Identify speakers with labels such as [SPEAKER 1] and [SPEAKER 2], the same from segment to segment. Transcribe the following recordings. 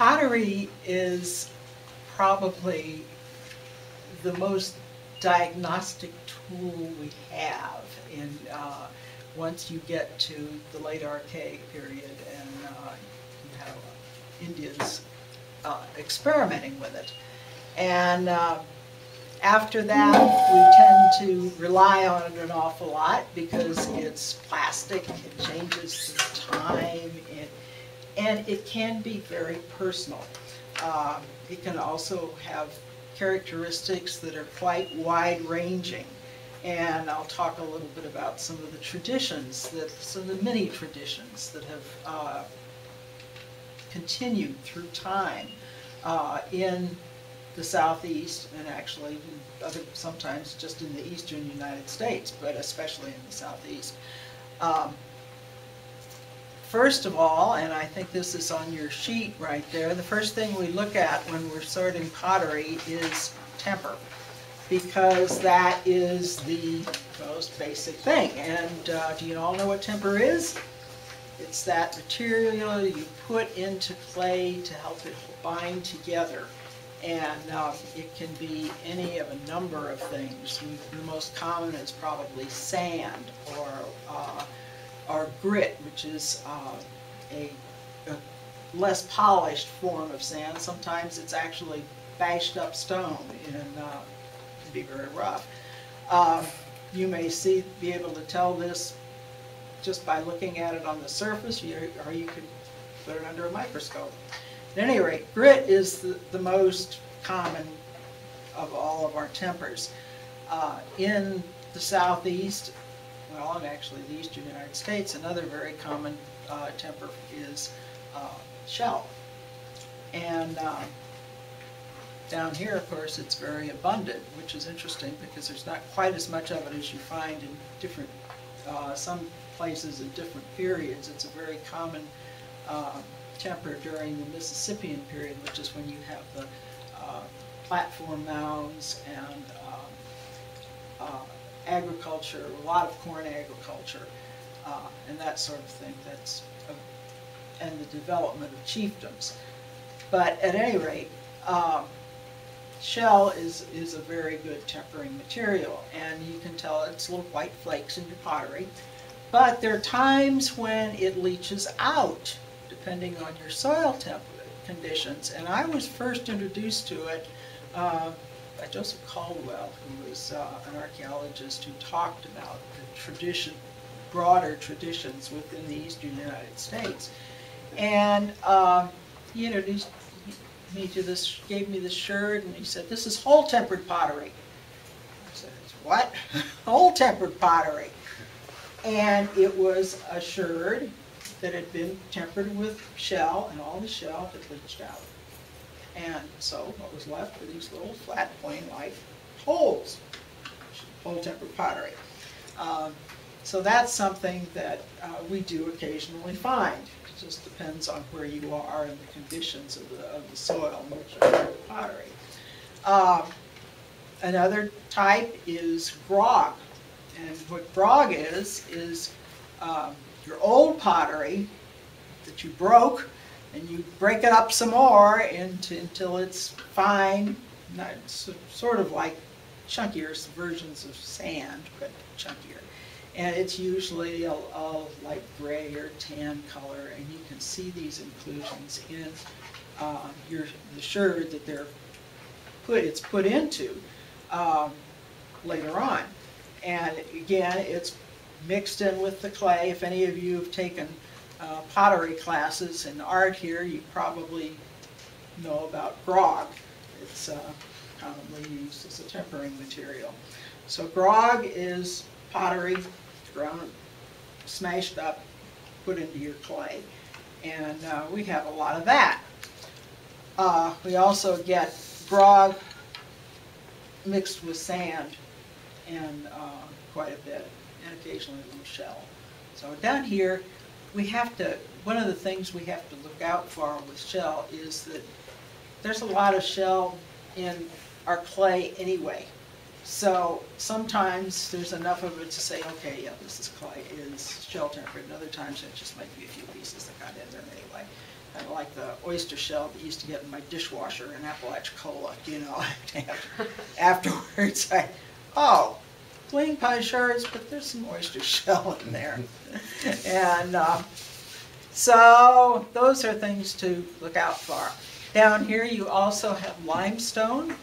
[SPEAKER 1] pottery is probably the most diagnostic tool we have in once you get to the late Archaic period and you have Indians experimenting with it. And after that, we tend to rely on it an awful lot because it's plastic, it changes through time, and it can be very personal. It can also have characteristics that are quite wide-ranging. And I'll talk a little bit about some of the traditions, some of the many traditions that have continued through time in the Southeast, and actually sometimes just in the eastern United States, but especially in the Southeast. First of all, and I think this is on your sheet right there, the first thing we look at when we're sorting pottery is temper, because that is the most basic thing. And do you all know what temper is? It's that material you put into clay to help it bind together. And it can be any of a number of things. The most common is probably sand or grit, which is a less polished form of sand. Sometimes it's actually bashed up stone and can be very rough. You may be able to tell this just by looking at it on the surface, or you could put it under a microscope. At any rate, grit is the most common of all of our tempers. In the Southeast, well, and actually the eastern United States, another very common temper is shell. And down here, of course, it's very abundant, which is interesting because there's not quite as much of it as you find in different, some places in different periods. It's a very common temper during the Mississippian period, which is when you have the platform mounds and agriculture, a lot of corn agriculture, and that sort of thing. And the development of chiefdoms. But at any rate, shell is a very good tempering material, and you can tell it's little white flakes in your pottery. But there are times when it leaches out, depending on your soil conditions. And I was first introduced to it by Joseph Caldwell, who was an archaeologist who talked about the broader traditions within the eastern United States. And he introduced me to this, gave me this sherd, and he said, "This is whole-tempered pottery." I said, "What?" "Whole-tempered pottery." And it was a sherd that had been tempered with shell, and all the shell had leached out. And so what was left were these little flat, plain-like holes, whole-tempered pottery. So that's something that we do occasionally find. It just depends on where you are and the conditions of the soil in which you have pottery. Another type is grog. And what grog is your old pottery that you broke, and you break it up some more until it's fine, sort of like chunkier versions of sand, but chunkier. And it's usually a light gray or tan color, and you can see these inclusions in the sherd that it's put into later on. And again, it's mixed in with the clay. If any of you have taken pottery classes in art here, you probably know about grog. It's commonly used as a tempering material. So grog is pottery ground, smashed up, put into your clay. And we have a lot of that. We also get grog mixed with sand and quite a bit, and occasionally a little shell. So down here, one of the things we have to look out for with shell is that there's a lot of shell in our clay anyway. So sometimes there's enough of it to say, okay, yeah, this is clay, is shell tempered, and other times there just might be a few pieces that got in there anyway. kind of like the oyster shell that used to get in my dishwasher in Apalachicola, you know. Afterwards, oh, plain pie shards, but there's some oyster shell in there. And so those are things to look out for. Down here you also have limestone.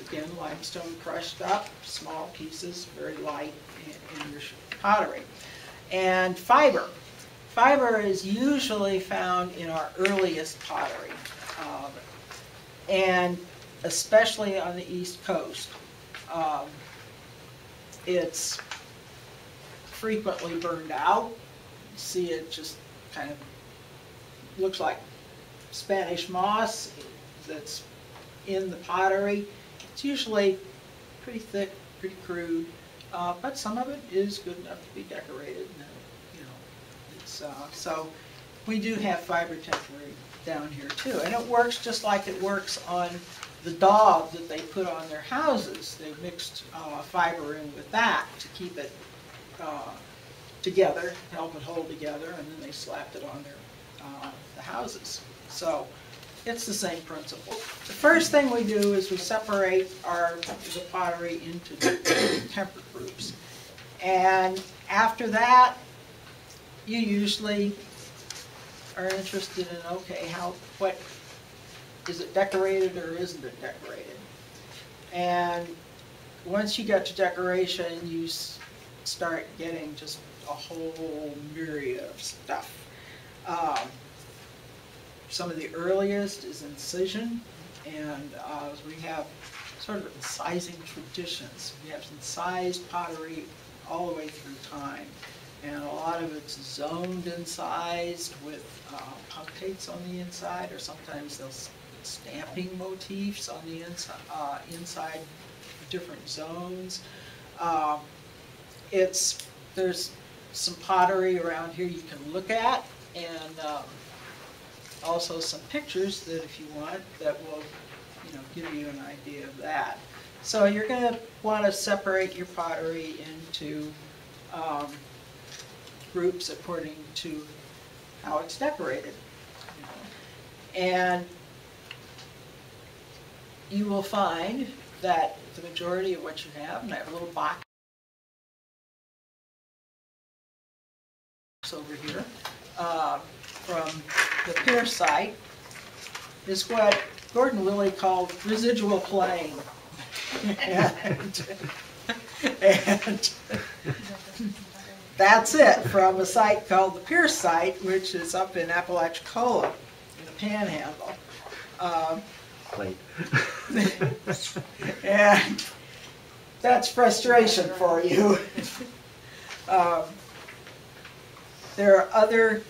[SPEAKER 1] Again, limestone crushed up, small pieces, very light in your pottery. And fiber. Fiber is usually found in our earliest pottery, and especially on the East Coast. It's frequently burned out. You see it just kind of looks like Spanish moss that's in the pottery. It's usually pretty thick, pretty crude, but some of it is good enough to be decorated. You know, it's, so we do have fiber tempering down here too, and it works just like it works on the daub that they put on their houses. They mixed fiber in with that to keep it together, help it hold together, and then they slapped it on their the houses. So it's the same principle. The first thing we do is we separate the pottery into temper groups. And after that, you usually are interested in, okay, what is it decorated or isn't it decorated? And once you get to decoration, you start getting just a whole myriad of stuff. Some of the earliest is incision, and we have sort of incising traditions. We have incised pottery all the way through time, and a lot of it's zoned incised with punctates on the inside, or sometimes they'll stamping motifs on the inside different zones. There's some pottery around here you can look at, and also some pictures that, if you want, that will, you know, give you an idea of that. So you're going to want to separate your pottery into groups according to how it's decorated. You know. And you will find that the majority of what you have, and I have a little box over here, from the Pierce site, is what Gordon Willey called residual playing. and that's it, from a site called the Pierce site, which is up in Apalachicola, in the Panhandle. And that's frustration for you. There are other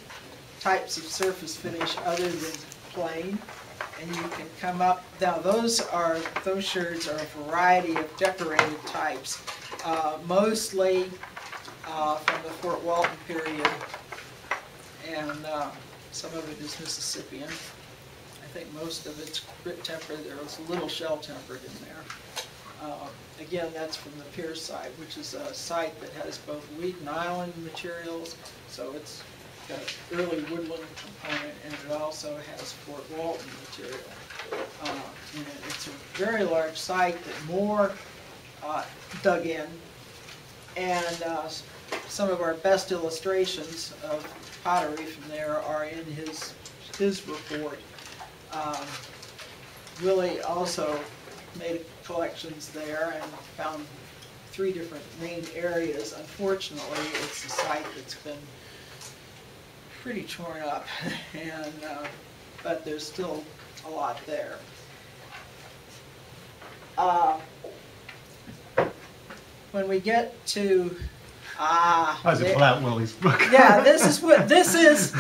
[SPEAKER 1] types of surface finish other than plain, and you can come up. Now those sherds are a variety of decorated types, mostly from the Fort Walton period, and some of it is Mississippian. I think most of it's grit tempered. There was a little shell tempered in there. Again, that's from the Pierce site, which is a site that has both wheat and island materials, so it's got an early woodland component, and it also has Fort Walton material. And it's a very large site that Moore dug in, and some of our best illustrations of pottery from there are in his report. Willie also made collections there and found 3 different main areas. Unfortunately, it's a site that's been pretty torn up, and but there's still a lot there. When we get to
[SPEAKER 2] I was pull out Willie's book.
[SPEAKER 1] Yeah, this is,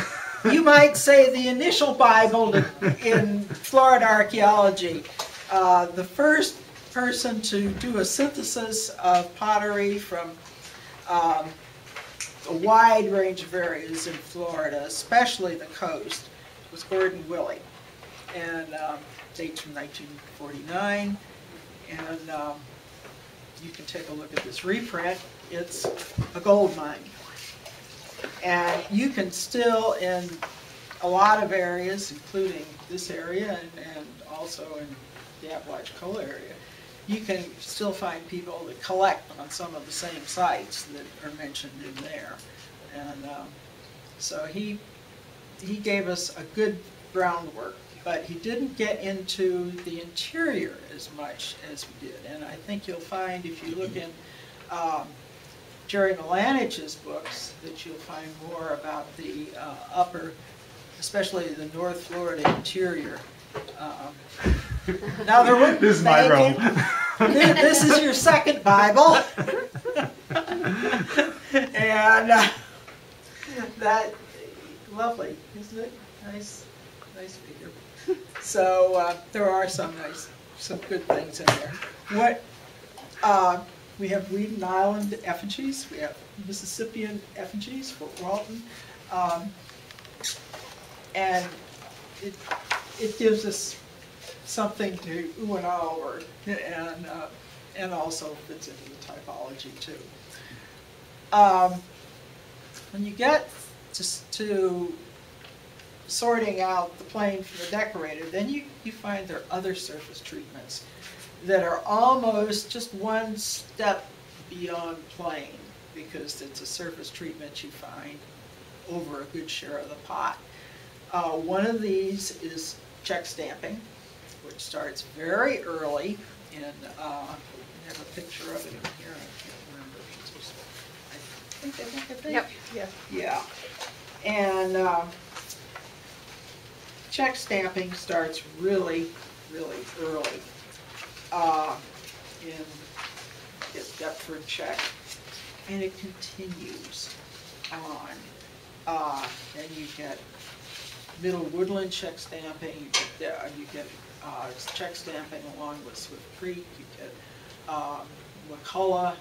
[SPEAKER 1] you might say, the initial Bible in Florida archaeology. The first person to do a synthesis of pottery from a wide range of areas in Florida, especially the coast, was Gordon Willey, and dates from 1949. And you can take a look at this reprint. It's a gold mine, and you can still, in a lot of areas, including this area and also in the Apalachicola area, you can still find people that collect on some of the same sites that are mentioned in there. And so he gave us a good groundwork, but he didn't get into the interior as much as we did. And I think you'll find if you look in Jerry Milanich's books that you'll find more about the upper, especially the North Florida interior. Now there wouldn't
[SPEAKER 2] This is my role.
[SPEAKER 1] This is your second Bible. And that, lovely, isn't it? Nice figure. So there are some good things in there. We have Weeden Island effigies. We have Mississippian effigies, Fort Walton. And it gives us something to ooh and ah over, and also fits into the typology too. When you get to sorting out the plain from the decorated, then you find there are other surface treatments that are almost just one step beyond plain, because it's a surface treatment you find over a good share of the pot. One of these is check stamping, which starts very early in, I have a picture of it in here, I can't remember. I think.
[SPEAKER 3] Yep.
[SPEAKER 1] Yeah. And check stamping starts really, really early in Deptford check, and it continues on. And you get Middle Woodland check stamping, you get check stamping along with Swift Creek, you get McCullough,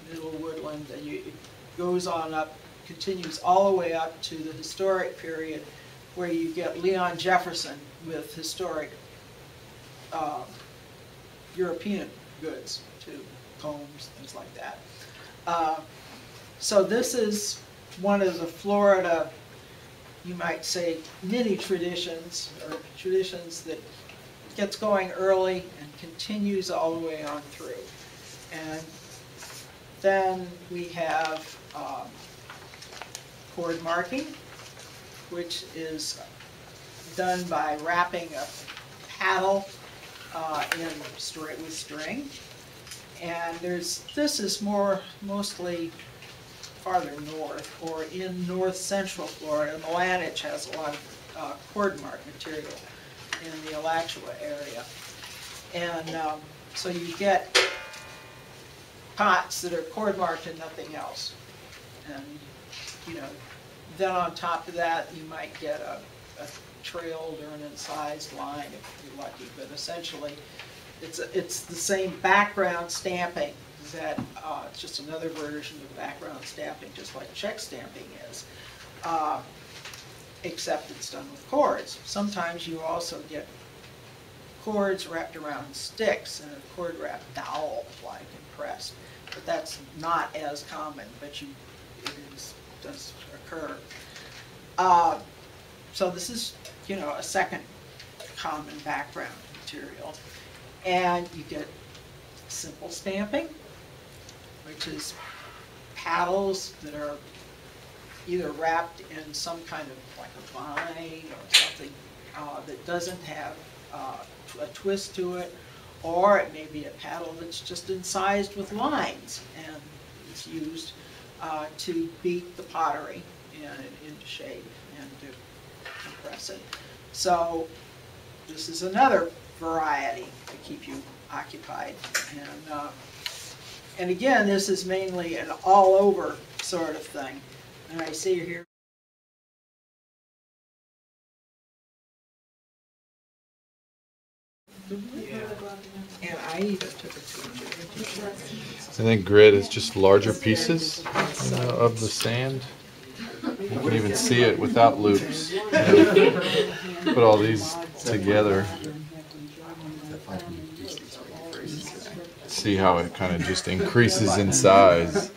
[SPEAKER 1] Middle Woodland, and it goes on up, continues all the way up to the historic period where you get Leon Jefferson with historic European goods too, combs, things like that. So this is one of the Florida, you might say, mini traditions, or traditions that gets going early and continues all the way on through. And then we have cord marking, which is done by wrapping a paddle with string. And this is mostly farther north, or in north central Florida. Milanich has a lot of cord mark material in the Alachua area. And so you get pots that are cord marked and nothing else. And then on top of that you might get a trailed or an incised line if you're lucky, but essentially it's the same background stamping that it's just another version of background stamping, just like check stamping is, except it's done with cords. Sometimes you also get cords wrapped around sticks and a cord wrapped dowel like and pressed, but that's not as common, but does occur. So this is a second common background material. And you get simple stamping, which is paddles that are either wrapped in some kind of like a vine or something that doesn't have a twist to it, or it may be a paddle that's just incised with lines and it's used to beat the pottery into shape and to compress it. So this is another variety to keep you occupied. And again, this is mainly an all-over sort of thing. And I see here. And I even took a picture.
[SPEAKER 4] I think grit is just larger pieces of the sand. You can even see it without loops. Put all these together. See how it kind of just increases in size.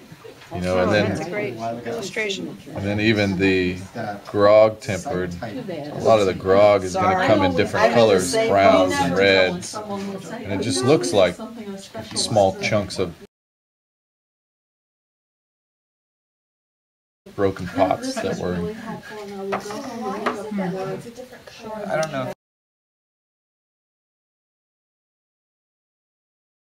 [SPEAKER 4] You know, and
[SPEAKER 3] That's a
[SPEAKER 4] then
[SPEAKER 3] great illustration.
[SPEAKER 4] even the grog tempered. A lot of the grog is going to come in different colors, browns and reds, and it just looks like small chunks of broken pots that were.
[SPEAKER 5] I don't know if